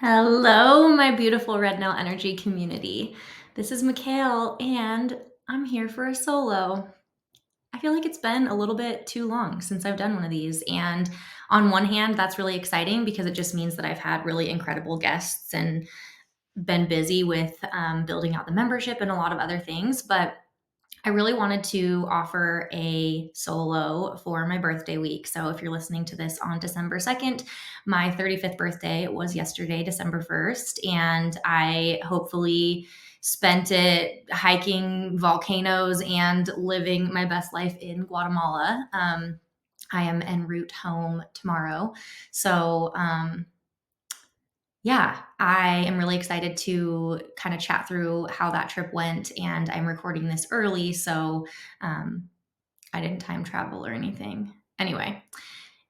Hello, my beautiful Red Nail Energy community. This is Macaile, and I'm here for a solo. I feel like it's been a little bit too long since I've done one of these. And on one hand, that's really exciting because it just means that I've had really incredible guests and been busy with building out the membership and a lot of other things. But I really wanted to offer a solo for my birthday week. So if you're listening to this on December 2nd, my 35th birthday was yesterday, December 1st, and I hopefully spent it hiking volcanoes and living my best life in Guatemala. I am en route home tomorrow. So, yeah, I am really excited to kind of chat through how that trip went. And I'm recording this early, so um, I didn't time travel or anything. Anyway,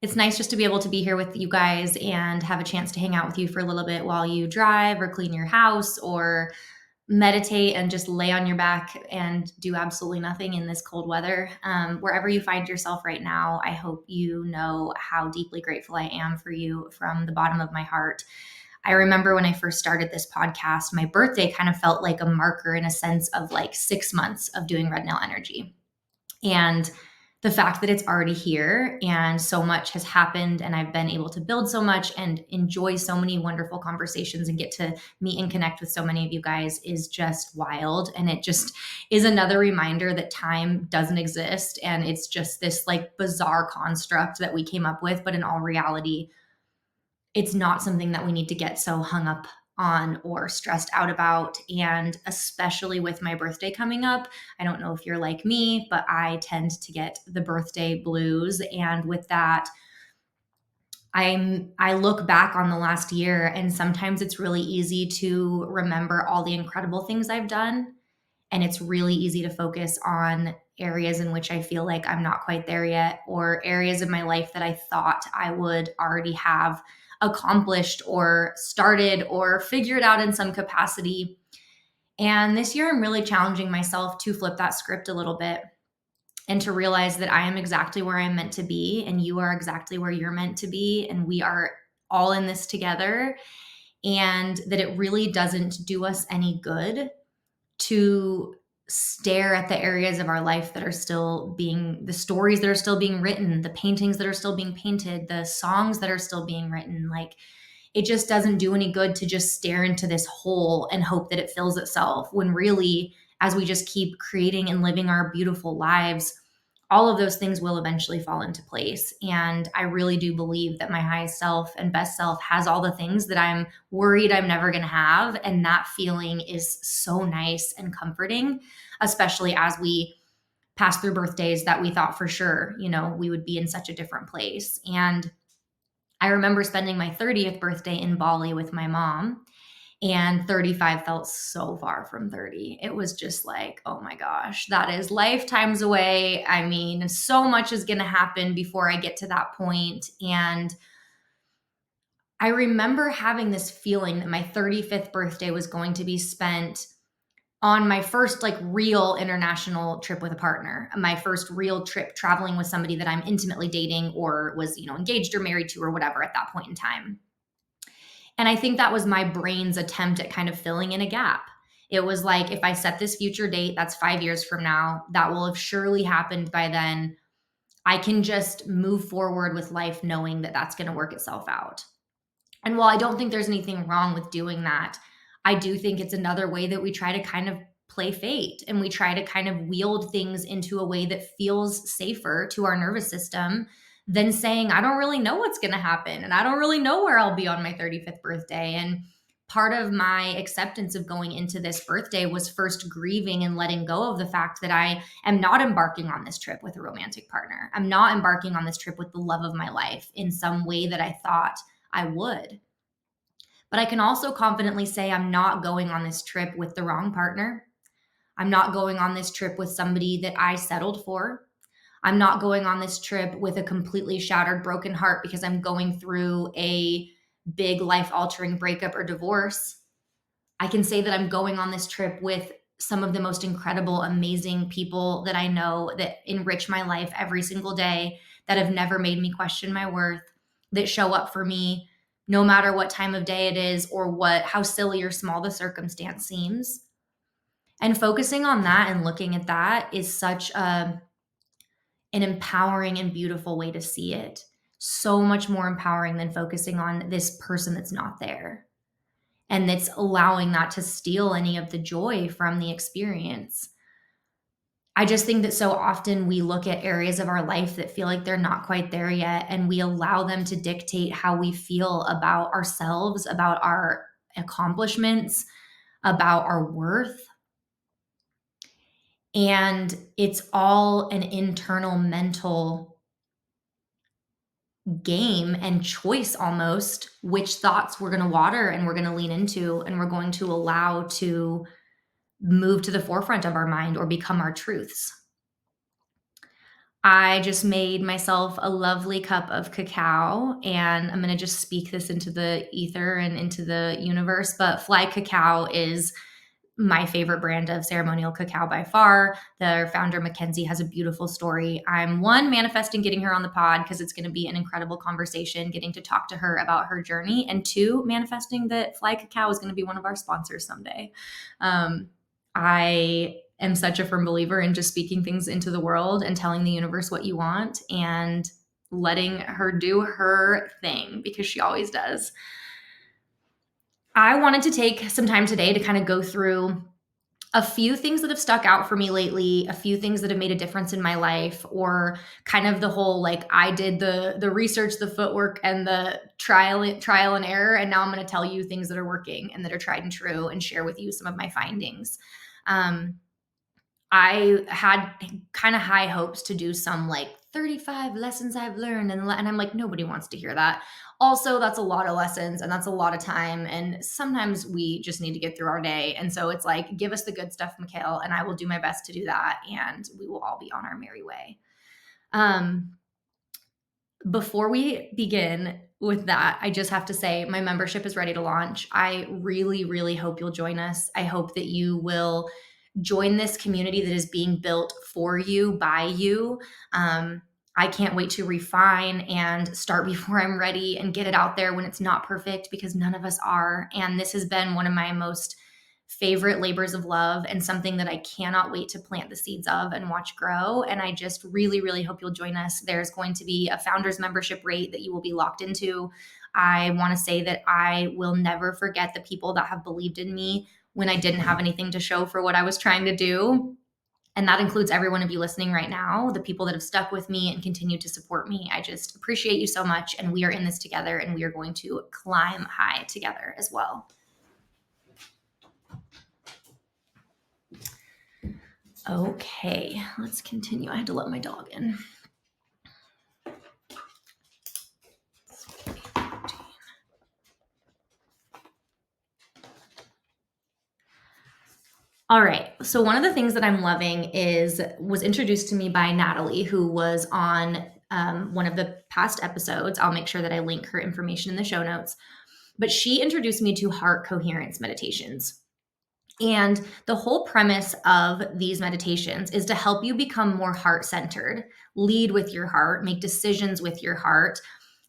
it's nice just to be able to be here with you guys and have a chance to hang out with you for a little bit while you drive or clean your house or meditate and just lay on your back and do absolutely nothing in this cold weather. Wherever you find yourself right now, I hope you know how deeply grateful I am for you from the bottom of my heart. I remember when I first started this podcast, my birthday kind of felt like a marker in a sense of like 6 months of doing Red Nail Energy. And the fact that it's already here and so much has happened, and I've been able to build so much and enjoy so many wonderful conversations and get to meet and connect with so many of you guys is just wild. And it just is another reminder that time doesn't exist. And it's just this like bizarre construct that we came up with. But in all reality, it's not something that we need to get so hung up on or stressed out about. And especially with my birthday coming up, I don't know if you're like me, but I tend to get the birthday blues. And with that, I look back on the last year, and sometimes it's really easy to remember all the incredible things I've done. And it's really easy to focus on areas in which I feel like I'm not quite there yet, or areas of my life that I thought I would already have accomplished or started or figured out in some capacity. And this year, I'm really challenging myself to flip that script a little bit and to realize that I am exactly where I'm meant to be, and you are exactly where you're meant to be. And we are all in this together. And that it really doesn't do us any good to stare at the areas of our life that are still being, the stories that are still being written, the paintings that are still being painted, the songs that are still being written. Like, it just doesn't do any good to just stare into this hole and hope that it fills itself, when really, as we just keep creating and living our beautiful lives, all of those things will eventually fall into place. And I really do believe that my highest self and best self has all the things that I'm worried I'm never going to have. And that feeling is so nice and comforting, especially as we pass through birthdays that we thought for sure, we would be in such a different place. And I remember spending my 30th birthday in Bali with my mom, and 35 felt so far from 30. It was just like, oh my gosh, that is lifetimes away. I mean, so much is going to happen before I get to that point. And I remember having this feeling that my 35th birthday was going to be spent on my first like real international trip with a partner, my first real trip traveling with somebody that I'm intimately dating or was, engaged or married to or whatever at that point in time. And I think that was my brain's attempt at kind of filling in a gap. It was like, if I set this future date, that's 5 years from now, that will have surely happened by then. I can just move forward with life knowing that that's going to work itself out. And while I don't think there's anything wrong with doing that, I do think it's another way that we try to kind of play fate, and we try to kind of wield things into a way that feels safer to our nervous system than saying, I don't really know what's going to happen, and I don't really know where I'll be on my 35th birthday. And part of my acceptance of going into this birthday was first grieving and letting go of the fact that I am not embarking on this trip with a romantic partner. I'm not embarking on this trip with the love of my life in some way that I thought I would. But I can also confidently say I'm not going on this trip with the wrong partner. I'm not going on this trip with somebody that I settled for. I'm not going on this trip with a completely shattered, broken heart because I'm going through a big life altering breakup or divorce. I can say that I'm going on this trip with some of the most incredible, amazing people that I know that enrich my life every single day, that have never made me question my worth, that show up for me no matter what time of day it is or how silly or small the circumstance seems. And focusing on that and looking at that is such an empowering and beautiful way to see it. So much more empowering than focusing on this person that's not there. And that's allowing that to steal any of the joy from the experience. I just think that so often we look at areas of our life that feel like they're not quite there yet, and we allow them to dictate how we feel about ourselves, about our accomplishments, about our worth. And it's all an internal mental game and choice almost, which thoughts we're going to water and we're going to lean into and we're going to allow to move to the forefront of our mind or become our truths. I just made myself a lovely cup of cacao, and I'm going to just speak this into the ether and into the universe. But Fly Cacao is my favorite brand of ceremonial cacao by far. Their founder, Mackenzie, has a beautiful story. I'm manifesting getting her on the pod because it's going to be an incredible conversation, getting to talk to her about her journey, and two, manifesting that Fly Cacao is going to be one of our sponsors someday. I am such a firm believer in just speaking things into the world and telling the universe what you want and letting her do her thing because she always does. I wanted to take some time today to kind of go through a few things that have stuck out for me lately, a few things that have made a difference in my life, or kind of the whole, like, I did the research, the footwork, and the trial and error, and now I'm going to tell you things that are working and that are tried and true and share with you some of my findings. I had kind of high hopes to do some like 35 lessons I've learned. And I'm like, nobody wants to hear that. Also, that's a lot of lessons and that's a lot of time. And sometimes we just need to get through our day. And so it's like, give us the good stuff, Macaile, and I will do my best to do that. And we will all be on our merry way. Before we begin with that, I just have to say my membership is ready to launch. I really, really hope you'll join us. I hope that you will join this community that is being built for you, by you. I can't wait to refine and start before I'm ready and get it out there when it's not perfect, because none of us are. And this has been one of my most favorite labors of love and something that I cannot wait to plant the seeds of and watch grow. And I just really, really hope you'll join us. There's going to be a founder's membership rate that you will be locked into. I want to say that I will never forget the people that have believed in me when I didn't have anything to show for what I was trying to do. And that includes every one of you listening right now, the people that have stuck with me and continue to support me. I just appreciate you so much. And we are in this together, and we are going to climb high together as well. Okay, let's continue. I had to let my dog in. All right. So one of the things that I'm loving was introduced to me by Natalie, who was on one of the past episodes. I'll make sure that I link her information in the show notes. But she introduced me to heart coherence meditations. And the whole premise of these meditations is to help you become more heart-centered, lead with your heart, make decisions with your heart,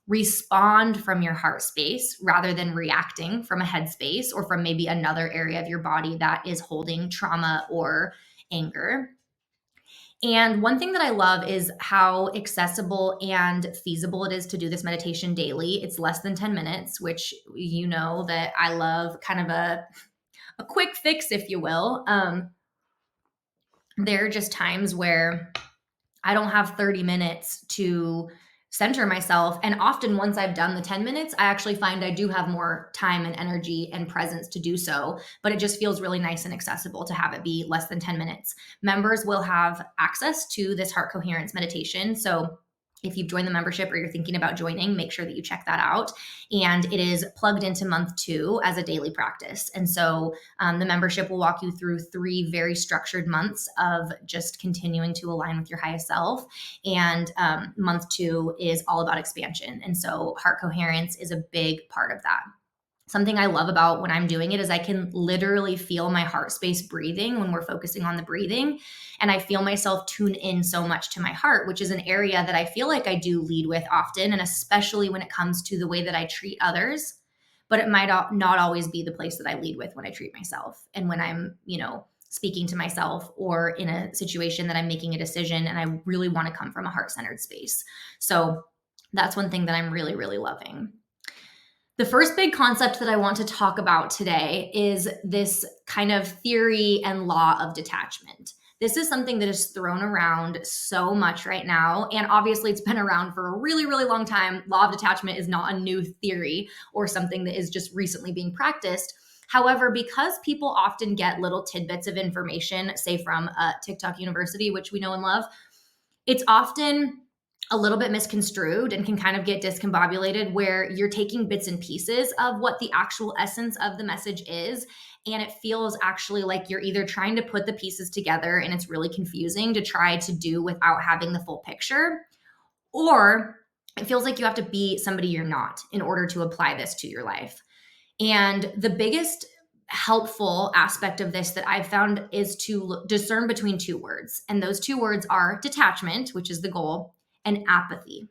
respond from your heart space rather than reacting from a head space or from maybe another area of your body that is holding trauma or anger. And one thing that I love is how accessible and feasible it is to do this meditation daily. It's less than 10 minutes, which you know that I love, kind of a quick fix, if you will. There are just times where I don't have 30 minutes to center myself. And often once I've done the 10 minutes, I actually find I do have more time and energy and presence to do so. But it just feels really nice and accessible to have it be less than 10 minutes. Members will have access to this heart coherence meditation. So if you've joined the membership or you're thinking about joining, make sure that you check that out. And it is plugged into month 2 as a daily practice. And so the membership will walk you through 3 very structured months of just continuing to align with your highest self. And month 2 is all about expansion. And so heart coherence is a big part of that. Something I love about when I'm doing it is I can literally feel my heart space breathing when we're focusing on the breathing. And I feel myself tune in so much to my heart, which is an area that I feel like I do lead with often. And especially when it comes to the way that I treat others. But it might not always be the place that I lead with when I treat myself and when I'm, speaking to myself or in a situation that I'm making a decision and I really want to come from a heart centered space. So that's one thing that I'm really, really loving. The first big concept that I want to talk about today is this kind of theory and law of detachment. This is something that is thrown around so much right now. And obviously, it's been around for a really, really long time. Law of detachment is not a new theory or something that is just recently being practiced. However, because people often get little tidbits of information, say from TikTok University, which we know and love, it's often a little bit misconstrued and can kind of get discombobulated where you're taking bits and pieces of what the actual essence of the message is. And it feels actually like you're either trying to put the pieces together and it's really confusing to try to do without having the full picture, or it feels like you have to be somebody you're not in order to apply this to your life. And the biggest helpful aspect of this that I've found is to discern between two words. And those two words are detachment, which is the goal, and apathy.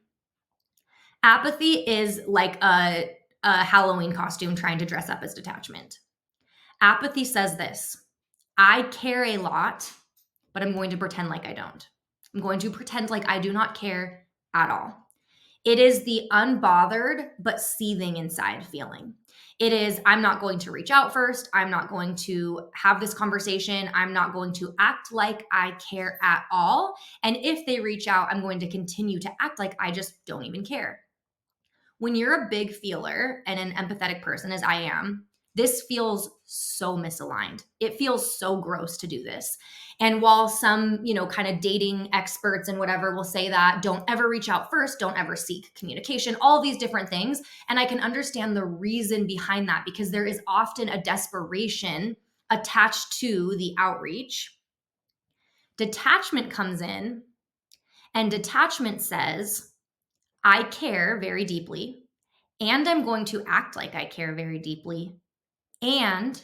Apathy is like a Halloween costume trying to dress up as detachment. Apathy says this: I care a lot, but I'm going to pretend like I don't. I'm going to pretend like I do not care at all. It is the unbothered but seething inside feeling. It is, I'm not going to reach out first. I'm not going to have this conversation. I'm not going to act like I care at all. And if they reach out, I'm going to continue to act like I just don't even care. When you're a big feeler and an empathetic person, as I am, this feels so misaligned. It feels so gross to do this. And while some, kind of dating experts and whatever will say that don't ever reach out first, don't ever seek communication, all these different things. And I can understand the reason behind that because there is often a desperation attached to the outreach. Detachment comes in, and detachment says, I care very deeply, and I'm going to act like I care very deeply, and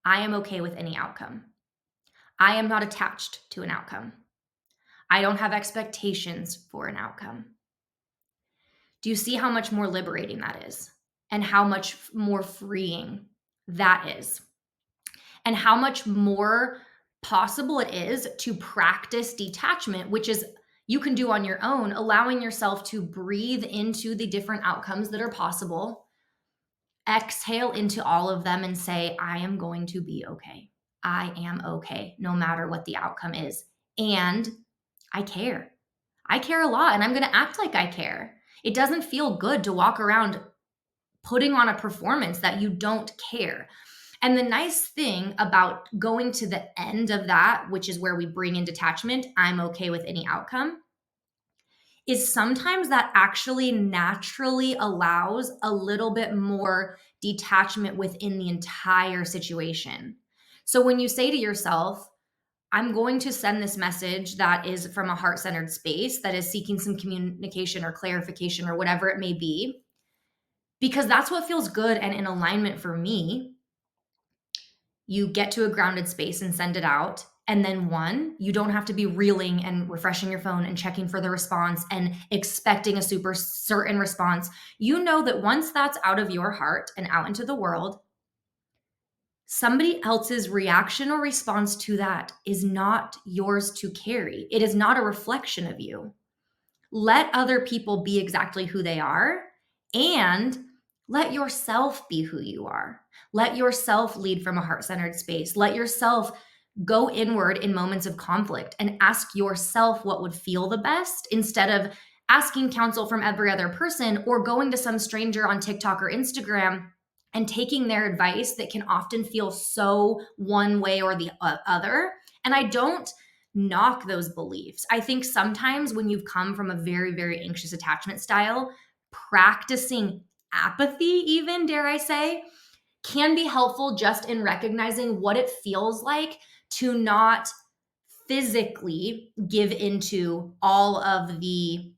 I am okay with any outcome. I am not attached to an outcome. I don't have expectations for an outcome. Do you see how much more liberating that is? And how much more freeing that is? And how much more possible it is to practice detachment, which is you can do on your own, allowing yourself to breathe into the different outcomes that are possible. Exhale into all of them and say, I am going to be okay. I am okay, no matter what the outcome is. And I care. I care a lot, and I'm going to act like I care. It doesn't feel good to walk around putting on a performance that you don't care. And the nice thing about going to the end of that, which is where we bring in detachment, I'm okay with any outcome, is sometimes that actually naturally allows a little bit more detachment within the entire situation. So when you say to yourself, I'm going to send this message that is from a heart centered space that is seeking some communication or clarification or whatever it may be, because that's what feels good and in alignment for me. You get to a grounded space and send it out. And then one, you don't have to be reeling and refreshing your phone and checking for the response and expecting a super certain response. You know that once that's out of your heart and out into the world, somebody else's reaction or response to that is not yours to carry. It is not a reflection of you. Let other people be exactly who they are, and let yourself be who you are. Let yourself lead from a heart-centered space. Let yourself go inward in moments of conflict and ask yourself what would feel the best instead of asking counsel from every other person or going to some stranger on TikTok or Instagram and taking their advice that can often feel so one way or the other. And I don't knock those beliefs. I think sometimes when you've come from a very, very anxious attachment style, practicing apathy, even dare I say, can be helpful just in recognizing what it feels like to not physically give into all of the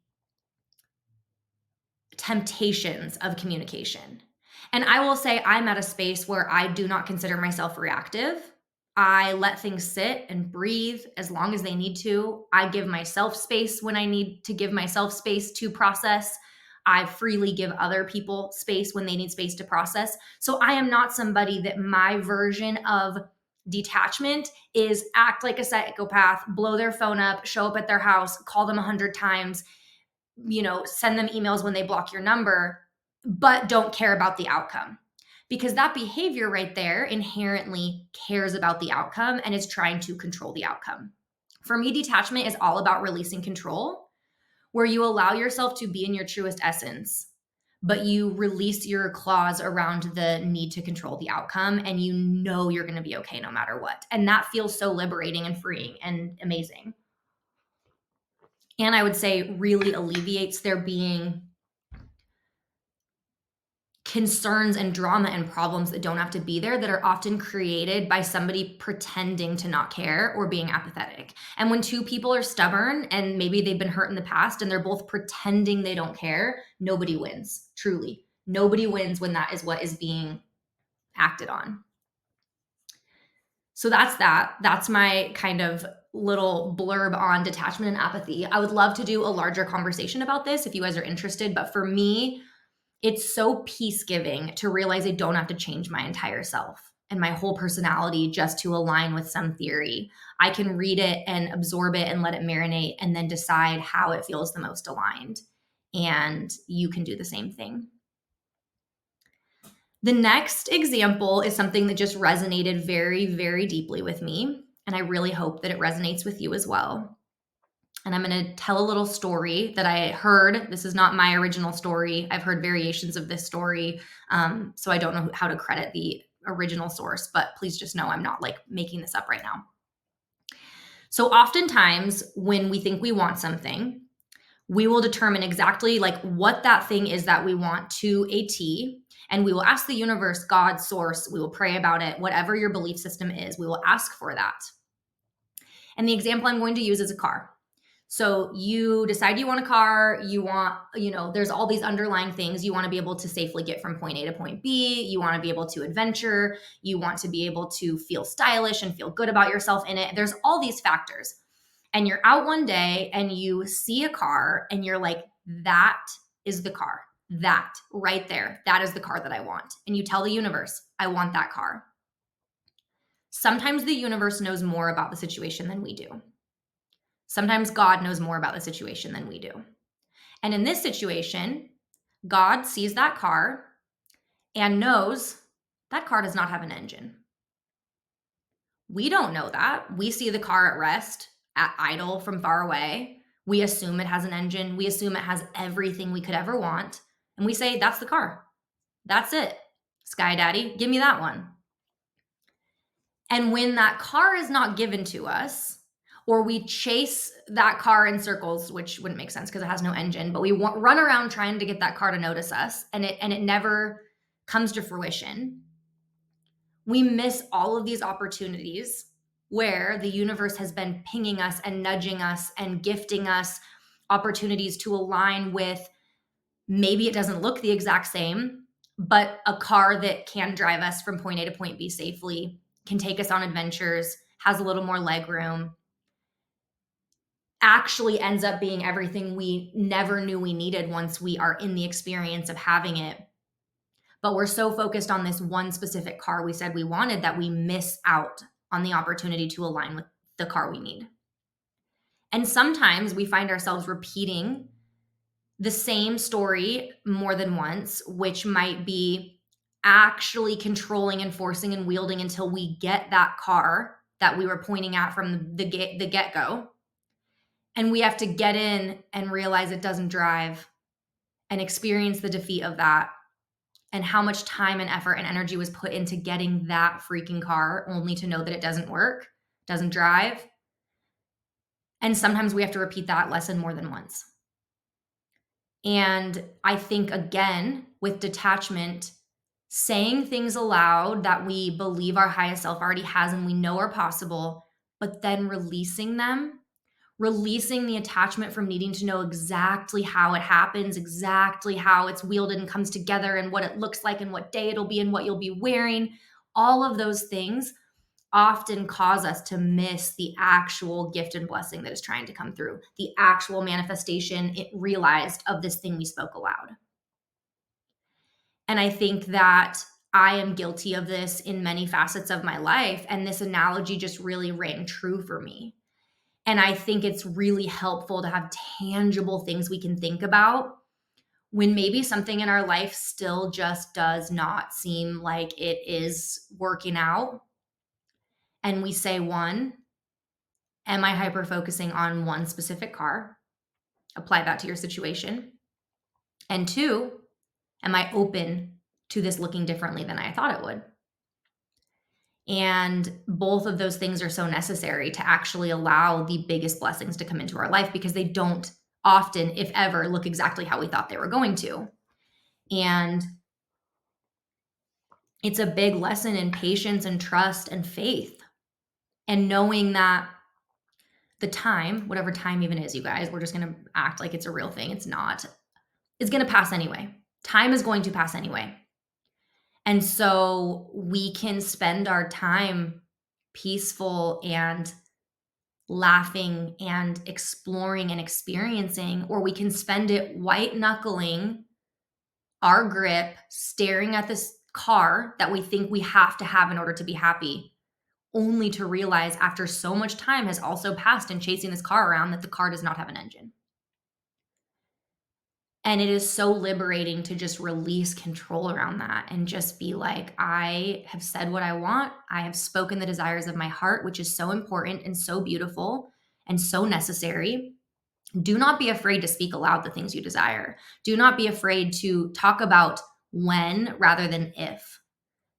temptations of communication. And I will say I'm at a space where I do not consider myself reactive. I let things sit and breathe as long as they need to. I give myself space when I need to give myself space to process. I freely give other people space when they need space to process. So I am not somebody that my version of detachment is act like a psychopath, blow their phone up, show up at their house, call them 100 times, send them emails when they block your number, but don't care about the outcome. Because that behavior right there inherently cares about the outcome and is trying to control the outcome. For me, detachment is all about releasing control, where you allow yourself to be in your truest essence, but you release your claws around the need to control the outcome, and you know you're going to be okay no matter what. And that feels so liberating and freeing and amazing. And I would say really alleviates there being concerns and drama and problems that don't have to be there, that are often created by somebody pretending to not care or being apathetic. And when two people are stubborn and maybe they've been hurt in the past and they're both pretending they don't care, nobody wins. Truly, nobody wins when that is what is being acted on. So that's my kind of little blurb on detachment and apathy. I would love to do a larger conversation about this if you guys are interested, but for me, it's so peace giving to realize I don't have to change my entire self and my whole personality just to align with some theory. I can read it and absorb it and let it marinate and then decide how it feels the most aligned. And you can do the same thing. The next example is something that just resonated very, very deeply with me. And I really hope that it resonates with you as well. And I'm going to tell a little story that I heard. This is not my original story. I've heard variations of this story. So I don't know how to credit the original source, but please just know I'm not like making this up right now. So oftentimes when we think we want something, we will determine exactly like what that thing is that we want to a T. And we will ask the universe, God, source, we will pray about it, whatever your belief system is, we will ask for that. And the example I'm going to use is a car. So you decide you want a car, you want, there's all these underlying things. You want to be able to safely get from point A to point B. You want to be able to adventure. You want to be able to feel stylish and feel good about yourself in it. There's all these factors. And you're out one day and you see a car and you're like, that is the car. That right there. That is the car that I want. And you tell the universe, I want that car. Sometimes the universe knows more about the situation than we do. Sometimes God knows more about the situation than we do. And in this situation, God sees that car and knows that car does not have an engine. We don't know that. We see the car at rest, at idle from far away. We assume it has an engine. We assume it has everything we could ever want. And we say, that's the car. That's it. Sky Daddy, give me that one. And when that car is not given to us, or we chase that car in circles, which wouldn't make sense because it has no engine, but we run around trying to get that car to notice us, and it never comes to fruition, we miss all of these opportunities where the universe has been pinging us and nudging us and gifting us opportunities to align with, maybe it doesn't look the exact same, but a car that can drive us from point A to point B safely, can take us on adventures, has a little more leg room, actually ends up being everything we never knew we needed once we are in the experience of having it. But we're so focused on this one specific car we said we wanted that we miss out on the opportunity to align with the car we need. And sometimes we find ourselves repeating the same story more than once, which might be actually controlling and forcing and wielding until we get that car that we were pointing at from the get-go. And we have to get in and realize it doesn't drive and experience the defeat of that, and how much time and effort and energy was put into getting that freaking car only to know that it doesn't work, doesn't drive. And sometimes we have to repeat that lesson more than once. And I think, again, with detachment, saying things aloud that we believe our highest self already has and we know are possible, but then releasing them releasing the attachment from needing to know exactly how it happens, exactly how it's wielded and comes together and what it looks like and what day it'll be and what you'll be wearing. All of those things often cause us to miss the actual gift and blessing that is trying to come through, the actual manifestation it realized of this thing we spoke aloud. And I think that I am guilty of this in many facets of my life. And this analogy just really rang true for me. And I think it's really helpful to have tangible things we can think about when maybe something in our life still just does not seem like it is working out. And we say, one, am I hyper focusing on one specific car? Apply that to your situation. And two, am I open to this looking differently than I thought it would? And both of those things are so necessary to actually allow the biggest blessings to come into our life, because they don't often, if ever, look exactly how we thought they were going to. And it's a big lesson in patience and trust and faith, and knowing that the time, whatever time even is, you guys, we're just going to act like it's a real thing. It's not. It's going to pass anyway. Time is going to pass anyway. And so we can spend our time peaceful and laughing and exploring and experiencing, or we can spend it white knuckling our grip, staring at this car that we think we have to have in order to be happy, only to realize after so much time has also passed in chasing this car around that the car does not have an engine. And it is so liberating to just release control around that and just be like, I have said what I want. I have spoken the desires of my heart, which is so important and so beautiful and so necessary. Do not be afraid to speak aloud the things you desire. Do not be afraid to talk about when rather than if.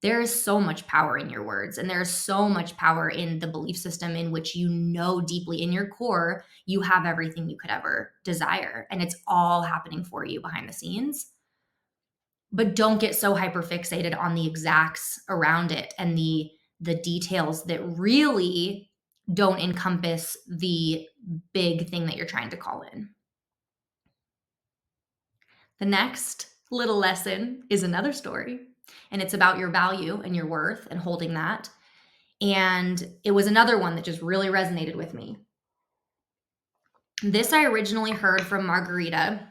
There is so much power in your words, and there is so much power in the belief system in which you know deeply in your core you have everything you could ever desire, and it's all happening for you behind the scenes. But don't get so hyper fixated on the exacts around it and the details that really don't encompass the big thing that you're trying to call in. The next little lesson is another story, and it's about your value and your worth and holding that. And it was another one that just really resonated with me. This I originally heard from Margarita,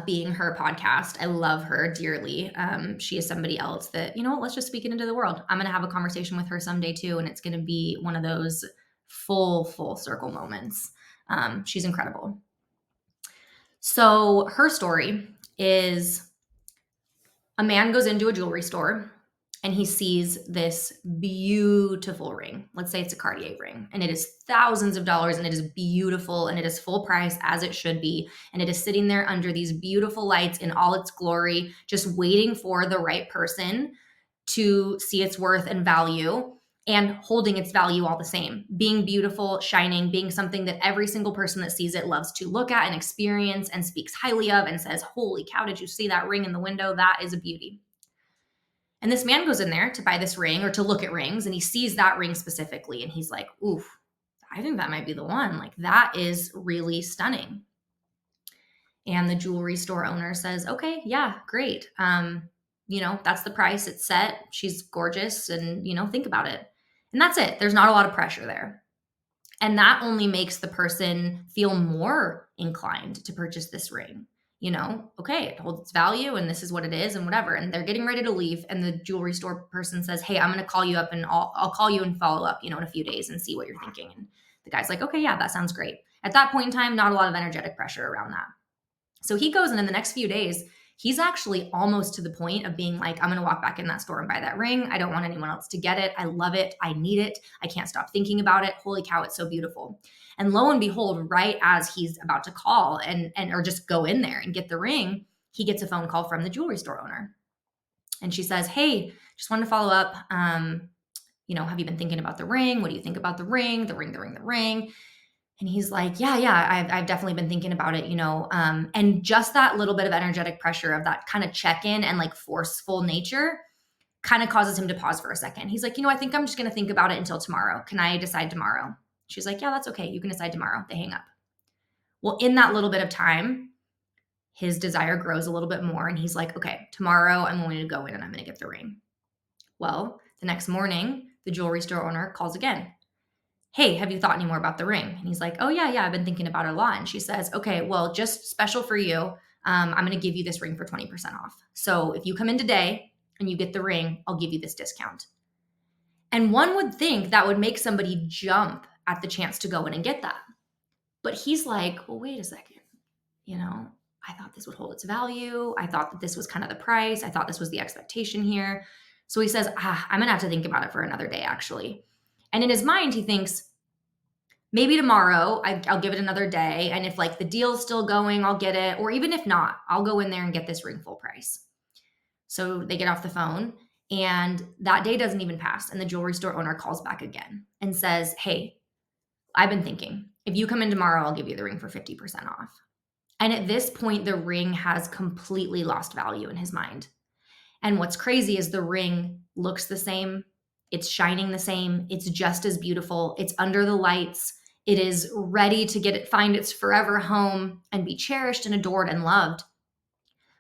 being her podcast. I love her dearly. She is somebody else that, you know what, let's just speak it into the world. I'm going to have a conversation with her someday too, and it's going to be one of those full circle moments. She's incredible. So her story is a man goes into a jewelry store and he sees this beautiful ring. Let's say it's a Cartier ring, and it is thousands of dollars, and it is beautiful, and it is full price as it should be. And it is sitting there under these beautiful lights in all its glory, just waiting for the right person to see its worth and value, and holding its value all the same, being beautiful, shining, being something that every single person that sees it loves to look at and experience and speaks highly of and says, holy cow, did you see that ring in the window? That is a beauty. And this man goes in there to buy this ring or to look at rings, and he sees that ring specifically, and he's like, oof, I think that might be the one. Like, that is really stunning. And the jewelry store owner says, okay, yeah, great. That's the price. It's set. She's gorgeous, and, think about it. And that's it. There's not a lot of pressure there. And that only makes the person feel more inclined to purchase this ring. Okay, it holds its value, and this is what it is, and whatever. And they're getting ready to leave, and the jewelry store person says, hey, I'm going to call you up, and I'll call you and follow up, in a few days and see what you're thinking. And the guy's like, okay, yeah, that sounds great. At that point in time, not a lot of energetic pressure around that. So he goes, and in the next few days, he's actually almost to the point of being like, I'm going to walk back in that store and buy that ring. I don't want anyone else to get it. I love it. I need it. I can't stop thinking about it. Holy cow, it's so beautiful. And lo and behold, right as he's about to call or just go in there and get the ring, he gets a phone call from the jewelry store owner. And she says, hey, just wanted to follow up. Have you been thinking about the ring? What do you think about the ring? The ring. And he's like, yeah, I've definitely been thinking about it, and just that little bit of energetic pressure of that kind of check-in and like forceful nature kind of causes him to pause for a second. He's like, I think I'm just going to think about it until tomorrow. Can I decide tomorrow? She's like, yeah, that's okay. You can decide tomorrow. They hang up. Well, in that little bit of time, his desire grows a little bit more. And he's like, okay, tomorrow I'm going to go in and I'm going to get the ring. Well, the next morning, the jewelry store owner calls again. Hey, have you thought any more about the ring? And he's like, oh, yeah, I've been thinking about it a lot. And she says, okay, well, just special for you. I'm going to give you this ring for 20% off. So if you come in today and you get the ring, I'll give you this discount. And one would think that would make somebody jump at the chance to go in and get that. But he's like, well, wait a second. I thought this would hold its value. I thought that this was kind of the price. I thought this was the expectation here. So he says, I'm going to have to think about it for another day, actually. And in his mind, he thinks, maybe tomorrow I'll give it another day. And if like the deal's still going, I'll get it. Or even if not, I'll go in there and get this ring full price. So they get off the phone and that day doesn't even pass. And the jewelry store owner calls back again and says, hey, I've been thinking, if you come in tomorrow, I'll give you the ring for 50% off. And at this point, the ring has completely lost value in his mind. And what's crazy is the ring looks the same. It's shining the same. It's just as beautiful. It's under the lights. It is ready to find its forever home and be cherished and adored and loved.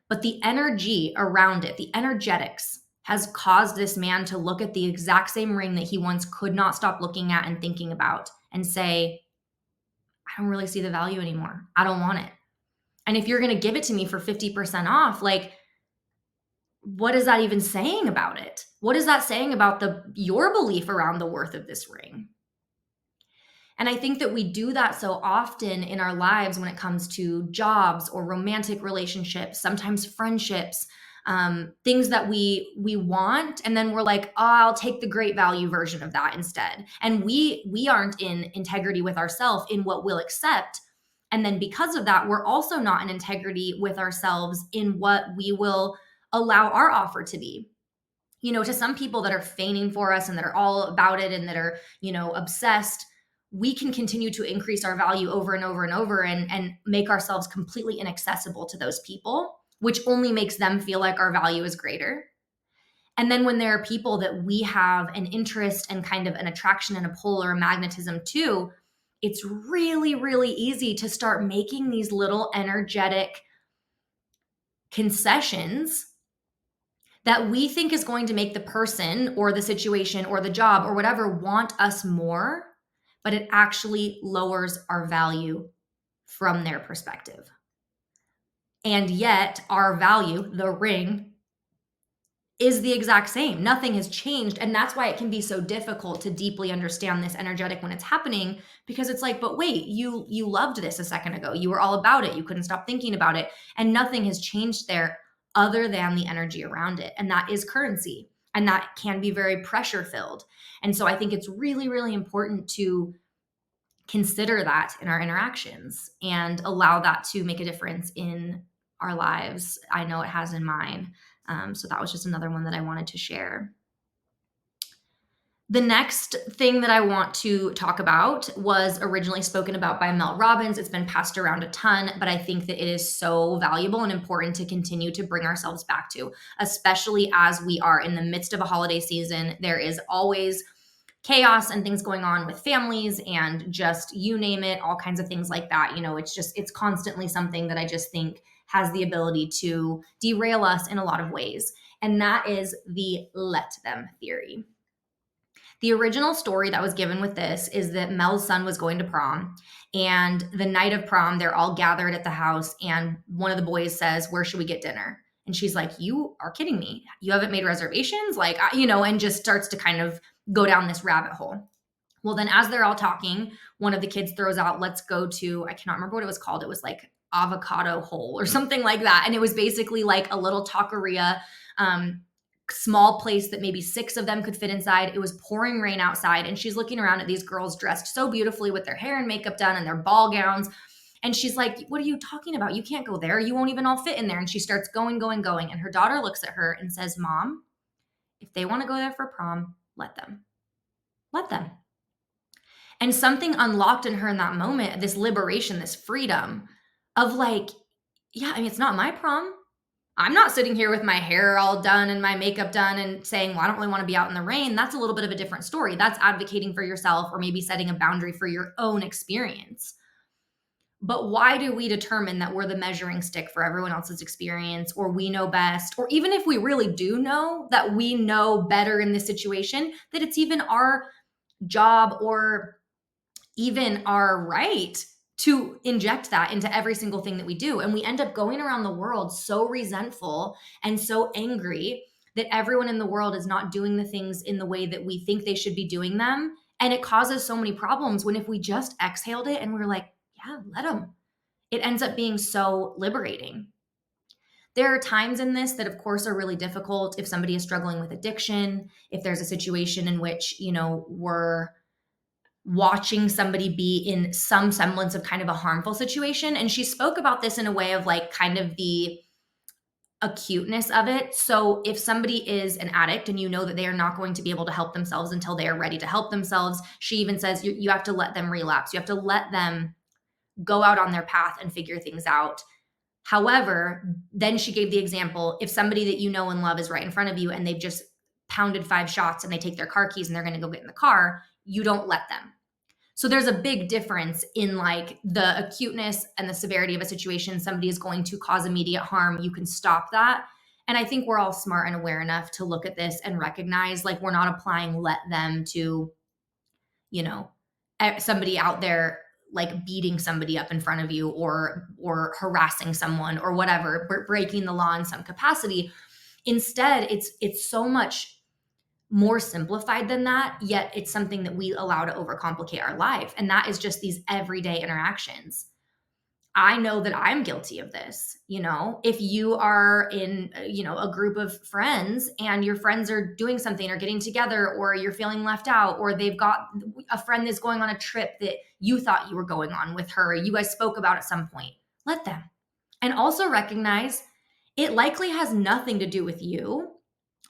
But the energy around it, the energetics, has caused this man to look at the exact same ring that he once could not stop looking at and thinking about and say, I don't really see the value anymore. I don't want it. And if you're going to give it to me for 50% off, like, what is that even saying about it? What is that saying about your belief around the worth of this ring? And I think that we do that so often in our lives when it comes to jobs or romantic relationships, sometimes friendships, things that we want, and then we're like, oh, I'll take the great value version of that instead. And we aren't in integrity with ourselves in what we'll accept. And then because of that, we're also not in integrity with ourselves in what we will allow our offer to be. To some people that are feigning for us and that are all about it and that are, obsessed, we can continue to increase our value over and over and over and make ourselves completely inaccessible to those people, which only makes them feel like our value is greater. And then when there are people that we have an interest and kind of an attraction and a pull or a magnetism to, it's really, really easy to start making these little energetic concessions that we think is going to make the person or the situation or the job or whatever want us more, but it actually lowers our value from their perspective. And yet our value, the ring, is the exact same. Nothing has changed. And that's why it can be so difficult to deeply understand this energetic when it's happening, because it's like, but wait, you loved this a second ago. You were all about it. You couldn't stop thinking about it. And nothing has changed there other than the energy around it. And that is currency. And that can be very pressure filled. And so I think it's really, really important to consider that in our interactions and allow that to make a difference in our lives. I know it has in mine. So that was just another one that I wanted to share. The next thing that I want to talk about was originally spoken about by Mel Robbins. It's been passed around a ton, but I think that it is so valuable and important to continue to bring ourselves back to, especially as we are in the midst of a holiday season. There is always chaos and things going on with families and just you name it, all kinds of things like that. It's constantly something that I just think has the ability to derail us in a lot of ways. And that is the let them theory. The original story that was given with this is that Mel's son was going to prom, and the night of prom, they're all gathered at the house, and one of the boys says, where should we get dinner? And she's like, you are kidding me. You haven't made reservations? And just starts to kind of go down this rabbit hole. Well, then as they're all talking, one of the kids throws out, let's go to, I cannot remember what it was called. It was like Avocado Hole or something like that. And it was basically like a little taqueria, small place that maybe 6 of them could fit inside. It was pouring rain outside. And she's looking around at these girls dressed so beautifully with their hair and makeup done and their ball gowns. And she's like, what are you talking about? You can't go there. You won't even all fit in there. And she starts going. And her daughter looks at her and says, Mom, if they want to go there for prom, let them. Let them. And something unlocked in her in that moment, this liberation, this freedom of like, yeah, it's not my prom. I'm not sitting here with my hair all done and my makeup done and saying, well, I don't really want to be out in the rain. That's a little bit of a different story. That's advocating for yourself or maybe setting a boundary for your own experience. But why do we determine that we're the measuring stick for everyone else's experience, or we know best, or even if we really do know that we know better in this situation, that it's even our job or even our right to inject that into every single thing that we do? And we end up going around the world so resentful and so angry that everyone in the world is not doing the things in the way that we think they should be doing them. And it causes so many problems when if we just exhaled it and we're like, yeah, let them, it ends up being so liberating. There are times in this that, of course, are really difficult. If somebody is struggling with addiction, if there's a situation in which, we're watching somebody be in some semblance of kind of a harmful situation. And she spoke about this in a way of like kind of the acuteness of it. So if somebody is an addict and you know that they are not going to be able to help themselves until they are ready to help themselves, she even says you have to let them relapse. You have to let them go out on their path and figure things out. However, then she gave the example, if somebody that you know and love is right in front of you and they've just pounded 5 shots and they take their car keys and they're going to go get in the car, you don't let them. So there's a big difference in like the acuteness and the severity of a situation. Somebody is going to cause immediate harm. You can stop that. And I think we're all smart and aware enough to look at this and recognize like we're not applying let them to, you know, somebody out there like beating somebody up in front of you or harassing someone or whatever, breaking the law in some capacity. Instead, it's so much more simplified than that, yet it's something that we allow to overcomplicate our life. And that is just these everyday interactions. I know that I'm guilty of this. If you are in, a group of friends and your friends are doing something or getting together, or you're feeling left out, or they've got a friend that's going on a trip that you thought you were going on with her, you guys spoke about at some point, let them. And also recognize it likely has nothing to do with you.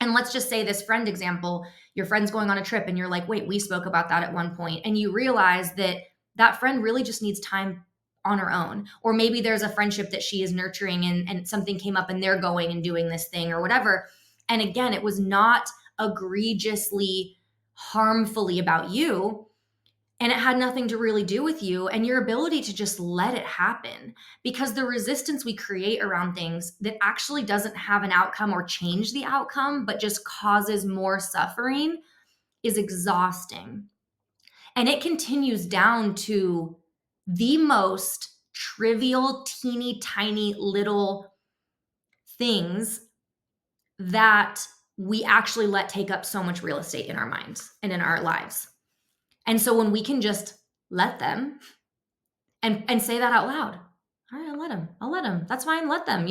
And let's just say this friend example, your friend's going on a trip and you're like, wait, we spoke about that at one point. And you realize that that friend really just needs time on her own. Or maybe there's a friendship that she is nurturing and something came up and they're going and doing this thing or whatever. And again, it was not egregiously harmfully about you. And it had nothing to really do with you and your ability to just let it happen, because the resistance we create around things that actually doesn't have an outcome or change the outcome, but just causes more suffering, is exhausting. And it continues down to the most trivial, teeny tiny little things that we actually let take up so much real estate in our minds and in our lives. And so when we can just let them and say that out loud, all right, I'll let them. That's fine. Let them,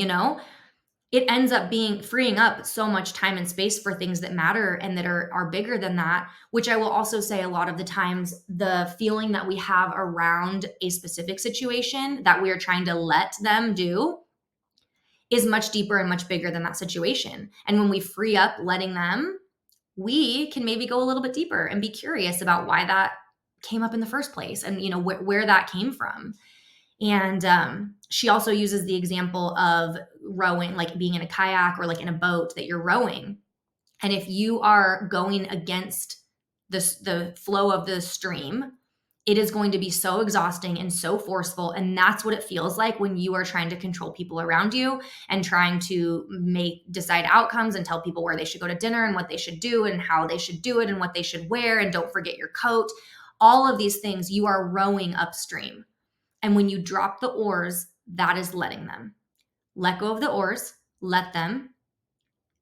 it ends up being freeing up so much time and space for things that matter and that are bigger than that, which I will also say a lot of the times, the feeling that we have around a specific situation that we are trying to let them do is much deeper and much bigger than that situation. And when we free up letting them, we can maybe go a little bit deeper and be curious about why that came up in the first place and where that came from. And she also uses the example of rowing, like being in a kayak or like in a boat that you're rowing. And if you are going against the flow of the stream, it is going to be so exhausting and so forceful. And that's what it feels like when you are trying to control people around you and trying to decide outcomes and tell people where they should go to dinner and what they should do and how they should do it and what they should wear. And don't forget your coat. All of these things, you are rowing upstream. And when you drop the oars, that is letting them. Let go of the oars, let them,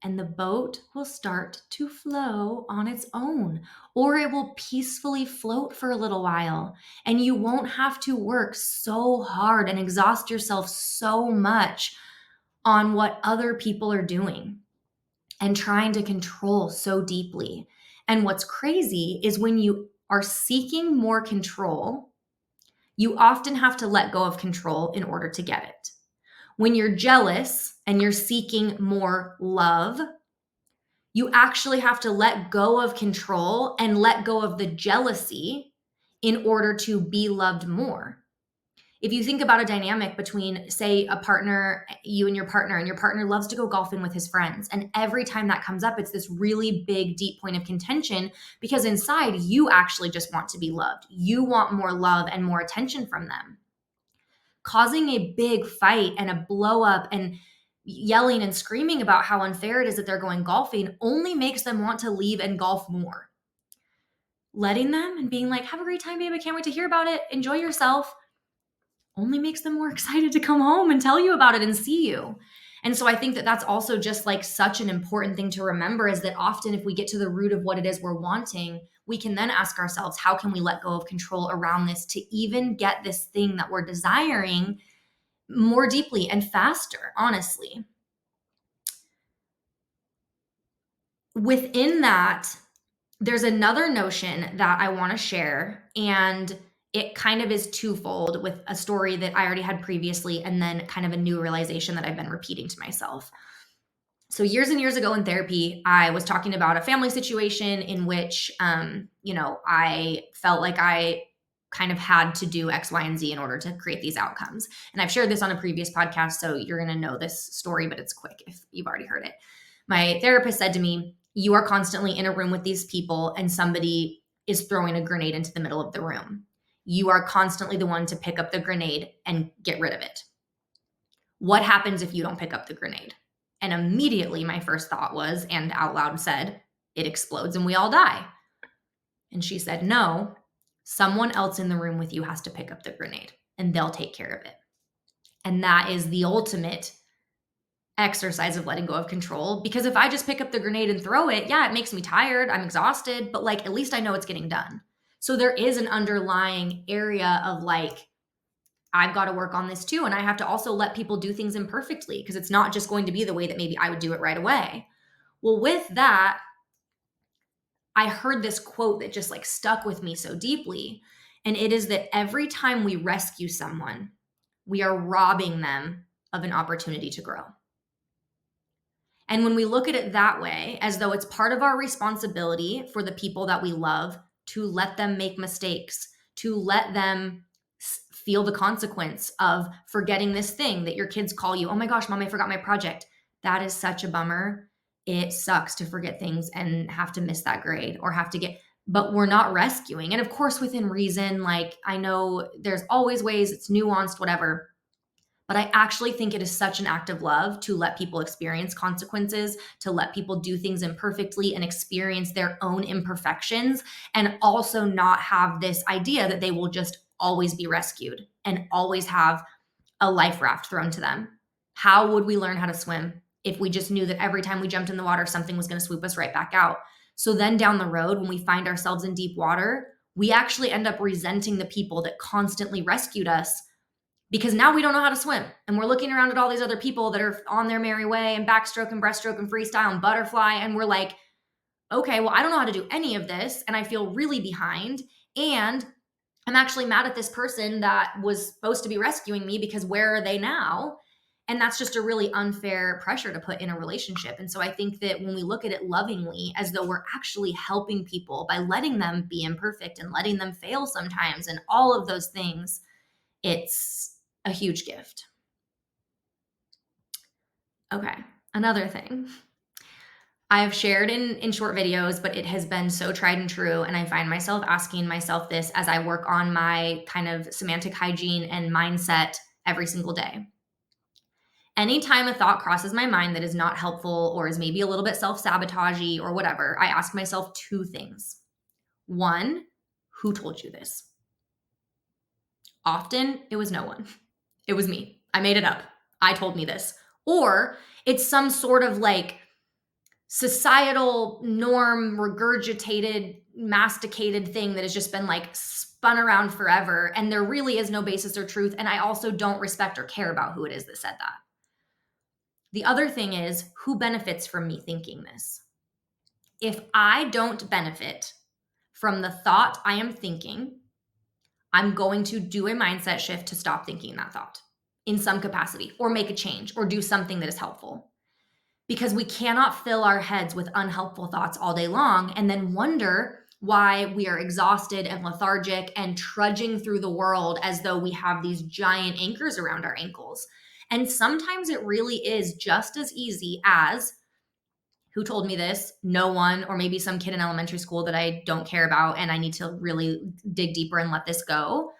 and the boat will start to flow on its own, or it will peacefully float for a little while. And you won't have to work so hard and exhaust yourself so much on what other people are doing and trying to control so deeply. And what's crazy is when you are seeking more control, you often have to let go of control in order to get it. When you're jealous and you're seeking more love, you actually have to let go of control and let go of the jealousy in order to be loved more. If you think about a dynamic between, say, a partner, you and your partner loves to go golfing with his friends. And every time that comes up, it's this really big, deep point of contention because inside you actually just want to be loved. You want more love and more attention from them. Causing a big fight and a blow up and yelling and screaming about how unfair it is that they're going golfing only makes them want to leave and golf more. Letting them and being like, have a great time, babe. I can't wait to hear about it. Enjoy yourself. Only makes them more excited to come home and tell you about it and see you. And so I think that that's also just like such an important thing to remember, is that often if we get to the root of what it is we're wanting, we can then ask ourselves, how can we let go of control around this to even get this thing that we're desiring more deeply and faster, honestly. Within that, there's another notion that I want to share, and it kind of is twofold, with a story that I already had previously and then kind of a new realization that I've been repeating to myself. So years and years ago in therapy, I was talking about a family situation in which, I felt like I kind of had to do X, Y, and Z in order to create these outcomes. And I've shared this on a previous podcast, so you're going to know this story, but it's quick if you've already heard it. My therapist said to me, you are constantly in a room with these people and somebody is throwing a grenade into the middle of the room. You are constantly the one to pick up the grenade and get rid of it. What happens if you don't pick up the grenade? And immediately my first thought was, and out loud said, it explodes and we all die. And she said, no, someone else in the room with you has to pick up the grenade and they'll take care of it. And that is the ultimate exercise of letting go of control. Because if I just pick up the grenade and throw it, yeah, it makes me tired. I'm exhausted, but like, at least I know it's getting done. So there is an underlying area of like, I've got to work on this too. And I have to also let people do things imperfectly, because it's not just going to be the way that maybe I would do it right away. Well, with that, I heard this quote that just like stuck with me so deeply. And it is that every time we rescue someone, we are robbing them of an opportunity to grow. And when we look at it that way, as though it's part of our responsibility for the people that we love to let them make mistakes, to let them feel the consequence of forgetting this thing that your kids call you, oh my gosh, mom, I forgot my project. That is such a bummer. It sucks to forget things and have to miss that grade or have to get, but we're not rescuing. And of course, within reason, like I know there's always ways, it's nuanced, whatever. But I actually think it is such an act of love to let people experience consequences, to let people do things imperfectly and experience their own imperfections, and also not have this idea that they will just always be rescued and always have a life raft thrown to them. How would we learn how to swim if we just knew that every time we jumped in the water, something was going to swoop us right back out? So then down the road, when we find ourselves in deep water, we actually end up resenting the people that constantly rescued us, because now we don't know how to swim. And we're looking around at all these other people that are on their merry way and backstroke and breaststroke and freestyle and butterfly. And we're like, okay, well, I don't know how to do any of this. And I feel really behind. And I'm actually mad at this person that was supposed to be rescuing me, because where are they now? And that's just a really unfair pressure to put in a relationship. And so I think that when we look at it lovingly, as though we're actually helping people by letting them be imperfect and letting them fail sometimes and all of those things, it's a huge gift. Okay, another thing I have shared in short videos, but it has been so tried and true. And I find myself asking myself this as I work on my kind of semantic hygiene and mindset every single day. Anytime a thought crosses my mind that is not helpful or is maybe a little bit self-sabotagey or whatever, I ask myself two things. One, who told you this? Often it was no one. It was me. I made it up. I told me this. Or it's some sort of like societal norm, regurgitated, masticated thing that has just been like spun around forever. And there really is no basis or truth. And I also don't respect or care about who it is that said that. The other thing is, who benefits from me thinking this? If I don't benefit from the thought I am thinking, I'm going to do a mindset shift to stop thinking that thought in some capacity, or make a change, or do something that is helpful. Because we cannot fill our heads with unhelpful thoughts all day long and then wonder why we are exhausted and lethargic and trudging through the world as though we have these giant anchors around our ankles. And sometimes it really is just as easy as, who told me this? No one, or maybe some kid in elementary school that I don't care about and I need to really dig deeper and let this go.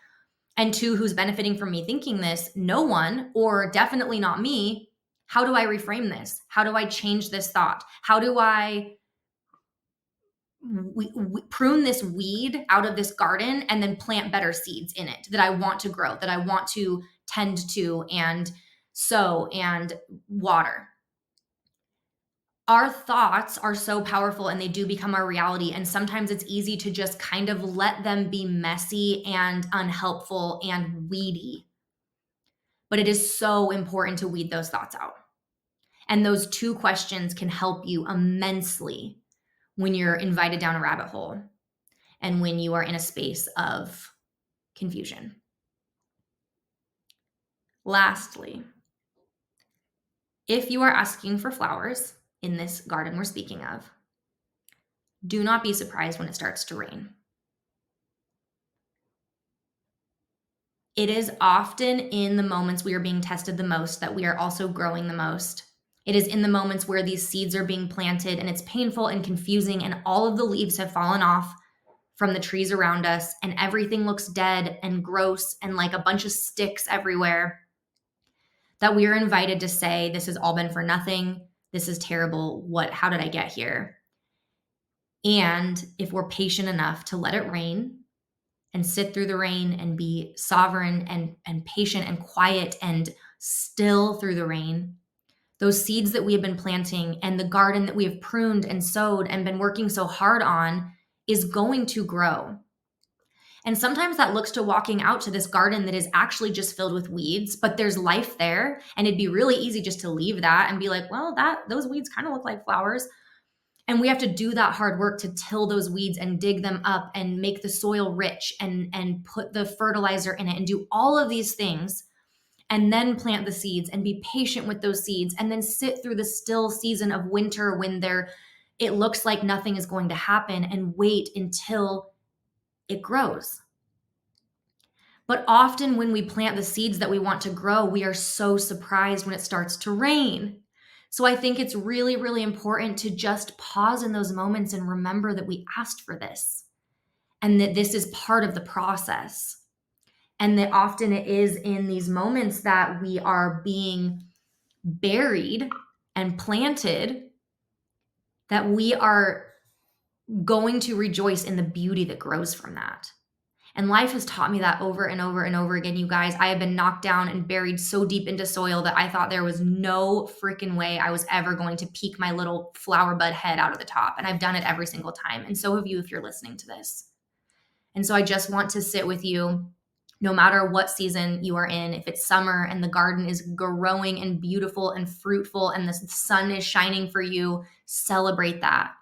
And two, who's benefiting from me thinking this? No one, or definitely not me. How do I reframe this? How do I change this thought? How do I we prune this weed out of this garden and then plant better seeds in it that I want to grow, that I want to tend to and sow and water? Our thoughts are so powerful and they do become our reality. And sometimes it's easy to just kind of let them be messy and unhelpful and weedy. But it is so important to weed those thoughts out. And those two questions can help you immensely when you're invited down a rabbit hole and when you are in a space of confusion. Lastly, if you are asking for flowers in this garden we're speaking of, do not be surprised when it starts to rain. It is often in the moments we are being tested the most that we are also growing the most. It is in the moments where these seeds are being planted and it's painful and confusing and all of the leaves have fallen off from the trees around us and everything looks dead and gross and like a bunch of sticks everywhere, that we are invited to say, this has all been for nothing. This is terrible. How did I get here? And if we're patient enough to let it rain and sit through the rain and be sovereign and patient and quiet and still through the rain, those seeds that we have been planting and the garden that we have pruned and sowed and been working so hard on is going to grow. And sometimes that looks to walking out to this garden that is actually just filled with weeds, but there's life there. And it'd be really easy just to leave that and be like, well, those weeds kind of look like flowers. And we have to do that hard work to till those weeds and dig them up and make the soil rich and put the fertilizer in it and do all of these things and then plant the seeds and be patient with those seeds and then sit through the still season of winter when it looks like nothing is going to happen and wait until it grows. But often when we plant the seeds that we want to grow, we are so surprised when it starts to rain. So I think it's really, really important to just pause in those moments and remember that we asked for this and that this is part of the process. And that often it is in these moments that we are being buried and planted that we are going to rejoice in the beauty that grows from that. And life has taught me that over and over and over again, you guys. I have been knocked down and buried so deep into soil that I thought there was no freaking way I was ever going to peek my little flower bud head out of the top. And I've done it every single time. And so have you if you're listening to this. And so I just want to sit with you no matter what season you are in. If it's summer and the garden is growing and beautiful and fruitful and the sun is shining for you, celebrate that.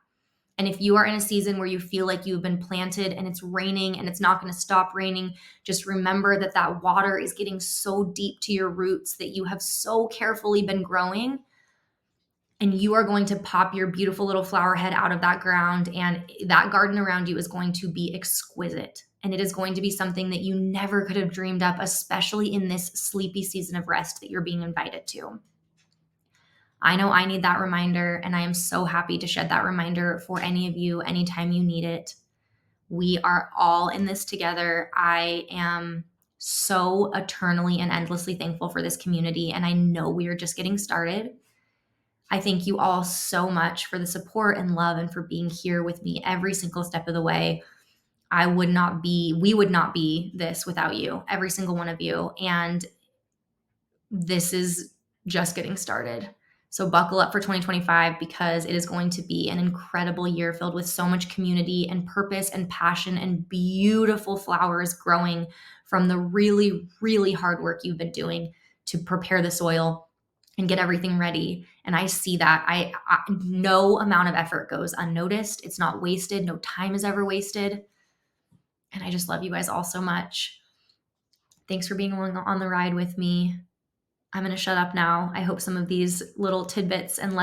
And if you are in a season where you feel like you've been planted and it's raining and it's not going to stop raining, just remember that that water is getting so deep to your roots that you have so carefully been growing. And you are going to pop your beautiful little flower head out of that ground. And that garden around you is going to be exquisite. And it is going to be something that you never could have dreamed up, especially in this sleepy season of rest that you're being invited to. I know I need that reminder, and I am so happy to shed that reminder for any of you anytime you need it. We are all in this together. I am so eternally and endlessly thankful for this community, and I know we are just getting started. I thank you all so much for the support and love and for being here with me every single step of the way. We would not be this without you, every single one of you. And this is just getting started. So buckle up for 2025 because it is going to be an incredible year filled with so much community and purpose and passion and beautiful flowers growing from the really, really hard work you've been doing to prepare the soil and get everything ready. And I see that. No amount of effort goes unnoticed. It's not wasted. No time is ever wasted. And I just love you guys all so much. Thanks for being along on the ride with me. I'm going to shut up now. I hope some of these little tidbits and